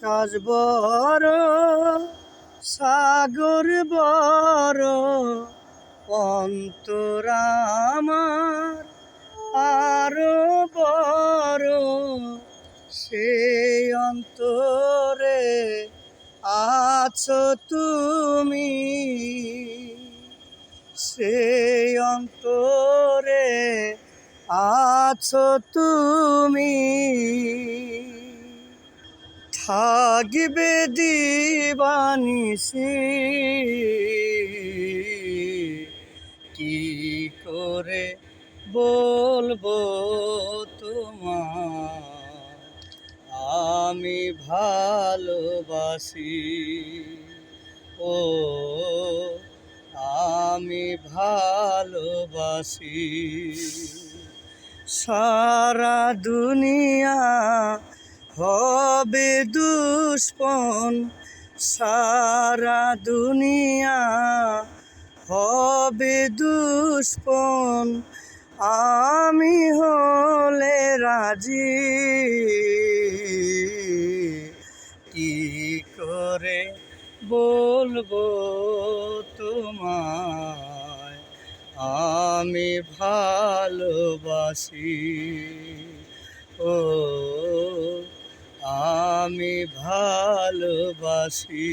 আকাশ বড় সাগর বড় অন্তর আমার আরো বড় সেই অন্তরে আছো তুমি সেই অন্তরে আছো তুমি থাকিবে দিবানিশি কি করে বলবো তোমার আমি ভালোবাসি ও আমি ভালোবাসি সারা দুনিয়া হবে দুশ্মন সারা দুনিয়া হবে দুশ্মন আমি হলে রাজি কি করে বলবো তোমায় আমি ভালোবাসি ও আমি ভালোবাসি।